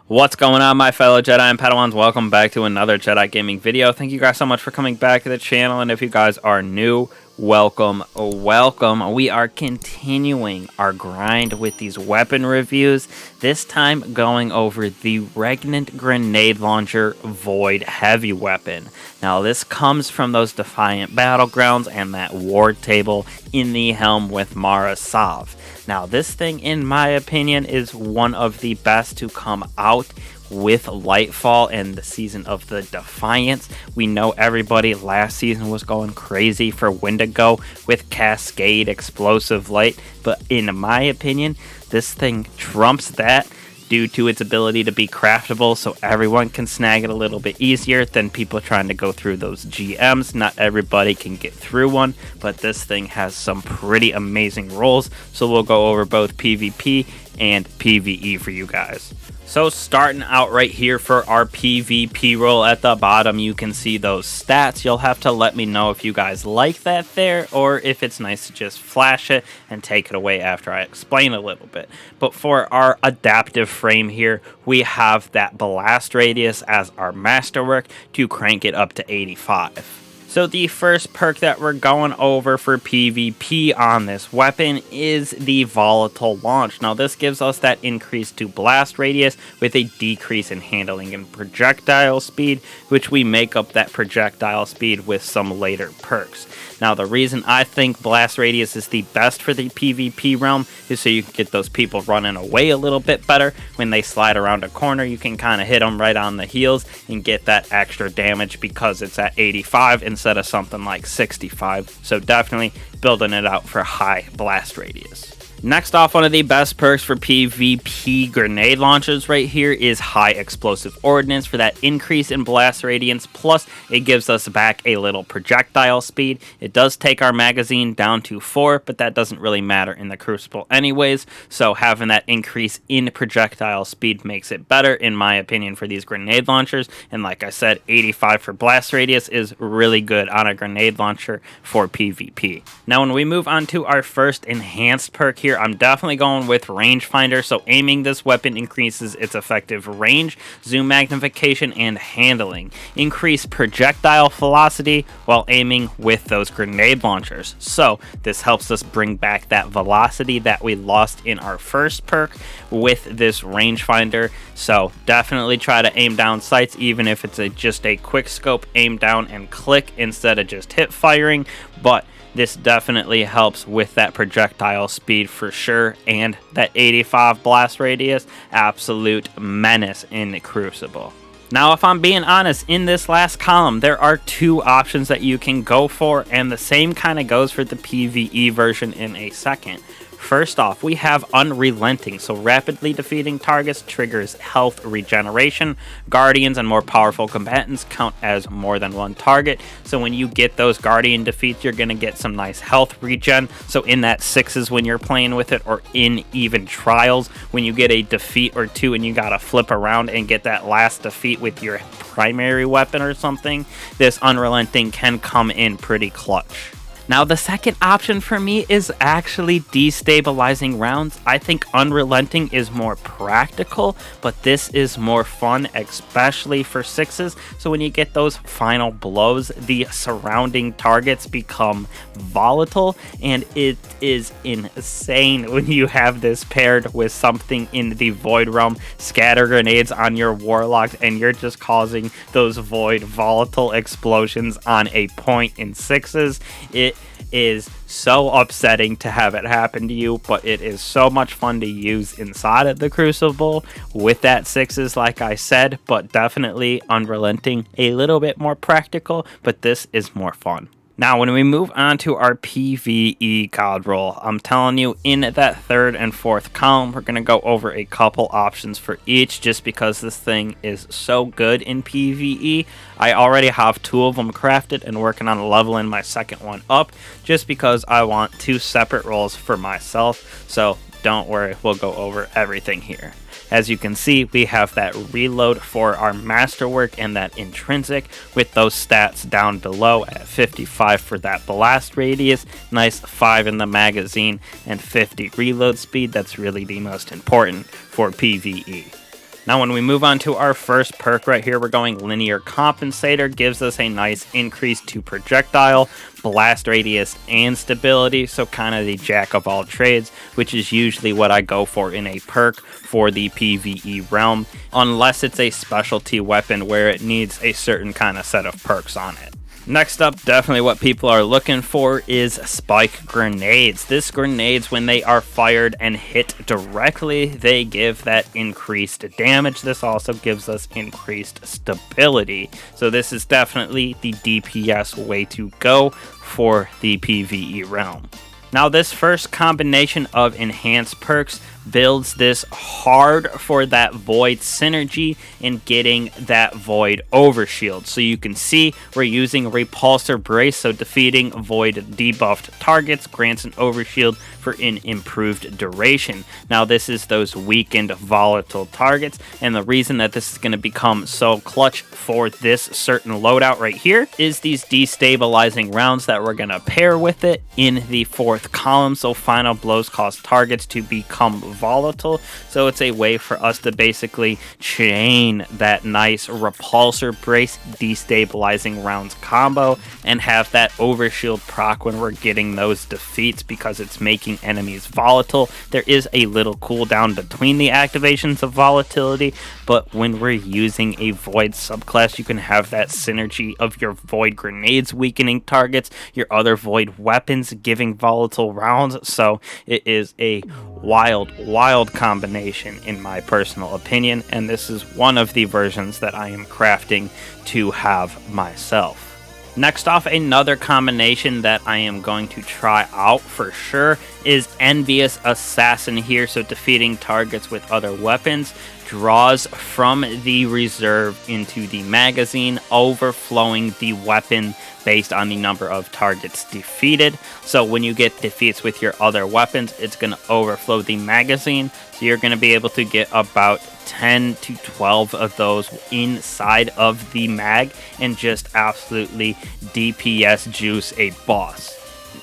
What's going on, my fellow Jedi and Padawans? Welcome back to another Jedi gaming video. Thank you guys so much for coming back to the channel, and if you guys are new, welcome. We are continuing our grind with these weapon reviews, this time going over the Regnant Grenade Launcher Void Heavy Weapon. Now, this comes from those Defiant Battlegrounds and that ward table in the helm with Mara Sov. Now, this thing, in my opinion, is one of the best to come out with Lightfall and the season of the Defiance. We know everybody last season was going crazy for Wendigo with Cascade Explosive Light, but in my opinion, this thing trumps that due to its ability to be craftable, so everyone can snag it a little bit easier than people trying to go through those GMs. Not everybody can get through one, but this thing has some pretty amazing rolls, so we'll go over both PvP and PvE for you guys. So starting out right here for our PvP roll, at the bottom you can see those stats. You'll have to let me know if you guys like that there, or if it's nice to just flash it and take it away after I explain a little bit. But for our adaptive frame here, we have that blast radius as our masterwork to crank it up to 85. So the first perk that we're going over for PvP on this weapon is the Volatile Launch. Now, this gives us that increase to blast radius with a decrease in handling and projectile speed, which we make up that projectile speed with some later perks. Now, the reason I think blast radius is the best for the PvP realm is so you can get those people running away a little bit better. When they slide around a corner, you can kind of hit them right on the heels and get that extra damage because it's at 85 instead of something like 65. So definitely building it out for high blast radius. Next off, one of the best perks for PvP grenade launchers right here is high explosive ordnance for that increase in blast radius, plus it gives us back a little projectile speed. It does take our magazine down to 4, but that doesn't really matter in the Crucible anyways, so having that increase in projectile speed makes it better, in my opinion, for these grenade launchers. And like I said, 85 for blast radius is really good on a grenade launcher for PvP. Now, when we move on to our first enhanced perk here, I'm definitely going with rangefinder. So aiming this weapon increases its effective range, zoom magnification, and handling. Increase projectile velocity while aiming with those grenade launchers. So this helps us bring back that velocity that we lost in our first perk with this rangefinder. So definitely try to aim down sights, even if it's just a quick scope aim down and click instead of just hip firing. But this definitely helps with that projectile speed for sure, and that 85 blast radius, absolute menace in Crucible. Now, if I'm being honest, in this last column, there are two options that you can go for, and the same kind of goes for the PvE version in a second. First off, we have Unrelenting, so rapidly defeating targets triggers health regeneration. Guardians and more powerful combatants count as more than one target, so when you get those Guardian defeats, you're going to get some nice health regen. So in that 6s when you're playing with it, or in even trials, when you get a defeat or two and you got to flip around and get that last defeat with your primary weapon or something, this Unrelenting can come in pretty clutch. Now, the second option for me is actually destabilizing rounds. I think Unrelenting is more practical, but this is more fun, especially for 6s. So when you get those final blows, the surrounding targets become volatile, and it is insane when you have this paired with something in the Void realm. Scatter grenades on your warlocks, and you're just causing those void volatile explosions on a point in 6s. It is so upsetting to have it happen to you, but it is so much fun to use inside of the Crucible with that 6s, like I said. But definitely Unrelenting, a little bit more practical, but this is more fun. Now, when we move on to our PvE God Roll, I'm telling you, in that third and fourth column, we're going to go over a couple options for each, just because this thing is so good in PvE. I already have 2 of them crafted and working on leveling my second one up, just because I want 2 separate rolls for myself. So don't worry, we'll go over everything here. As you can see, we have that reload for our masterwork and that intrinsic, with those stats down below at 55 for that blast radius, nice 5 in the magazine, and 50 reload speed. That's really the most important for PvE. Now when we move on to our first perk right here, we're going Linear Compensator. Gives us a nice increase to projectile, blast radius, and stability. So kind of the jack of all trades, which is usually what I go for in a perk for the PvE realm, unless it's a specialty weapon where it needs a certain kind of set of perks on it. Next up, definitely what people are looking for is spike grenades. This grenades, when they are fired and hit directly, they give that increased damage. This also gives us increased stability. So this is definitely the DPS way to go for the PvE realm. Now this first combination of enhanced perks builds this hard for that void synergy and getting that void overshield. So you can see we're using repulsor brace, so defeating void debuffed targets grants an overshield for an improved duration. Now this is those weakened volatile targets, and the reason that this is going to become so clutch for this certain loadout right here is these destabilizing rounds that we're going to pair with it in the fourth column. So final blows cause targets to become volatile, so it's a way for us to basically chain that nice repulsor brace destabilizing rounds combo and have that overshield proc when we're getting those defeats, because it's making enemies volatile. There is a little cooldown between the activations of volatility, but when we're using a void subclass, you can have that synergy of your void grenades weakening targets, your other void weapons giving volatile rounds. So it is a wild combination in my personal opinion, and this is one of the versions that I am crafting to have myself. Next off, another combination that I am going to try out for sure is Envious Assassin here. So defeating targets with other weapons draws from the reserve into the magazine, overflowing the weapon based on the number of targets defeated. So when you get defeats with your other weapons, it's going to overflow the magazine. So you're going to be able to get about 10 to 12 of those inside of the mag and just absolutely DPS juice a boss.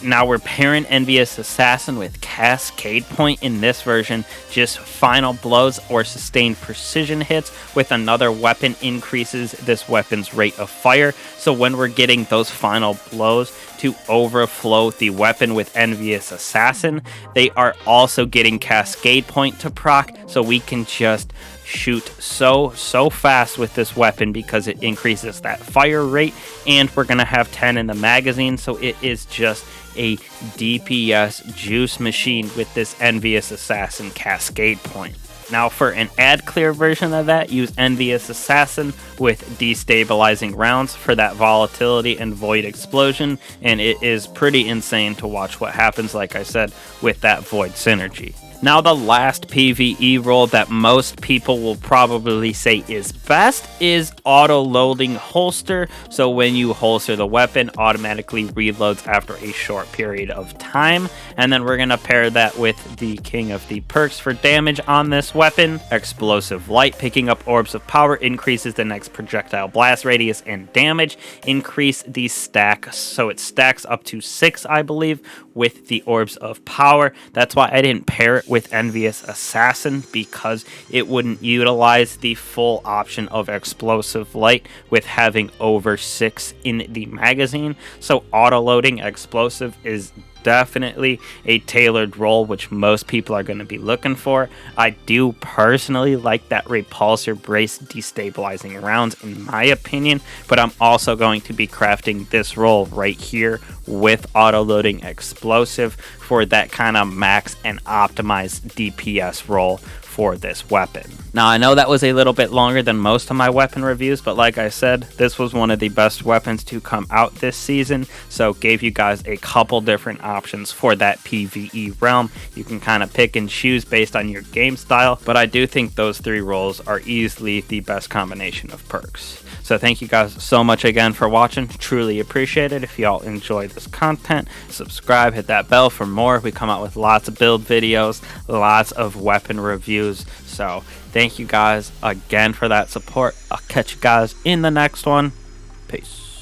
Now we're pairing Envious Assassin with Cascade Point in this version. Just final blows or sustained precision hits with another weapon increases this weapon's rate of fire. So when we're getting those final blows to overflow the weapon with Envious Assassin, they are also getting Cascade Point to proc, so we can just shoot so fast with this weapon because it increases that fire rate, and we're gonna have 10 in the magazine, so it is just a DPS juice machine with this Envious Assassin Cascade Point. Now for an ad clear version of that, use Envious Assassin with destabilizing rounds for that volatility and void explosion, and it is pretty insane to watch what happens, like I said, with that void synergy. Now the last PvE role that most people will probably say is best is auto-loading holster. So when you holster the weapon, automatically reloads after a short period of time. And then we're going to pair that with the king of the perks for damage on this weapon, Explosive Light. Picking up orbs of power increases the next projectile blast radius and damage. Increase the stack, so it stacks up to 6, I believe, with the orbs of power. That's why I didn't pair it with Envious Assassin, because it wouldn't utilize the full option of Explosive Light with having over 6 in the magazine. So auto-loading explosive is definitely a tailored role, which most people are going to be looking for. I do personally like that repulsor brace destabilizing rounds in my opinion, but I'm also going to be crafting this role right here with auto-loading explosive for that kind of max and optimized DPS role for this weapon. Now I know that was a little bit longer than most of my weapon reviews, but like I said, this was one of the best weapons to come out this season, so gave you guys a couple different options for that PvE realm. You can kind of pick and choose based on your game style, but I do think those 3 roles are easily the best combination of perks. So thank you guys so much again for watching. Truly appreciate it. If y'all enjoy this content, subscribe, hit that bell for more. We come out with lots of build videos, lots of weapon reviews. So thank you guys again for that support. I'll catch you guys in the next one. Peace.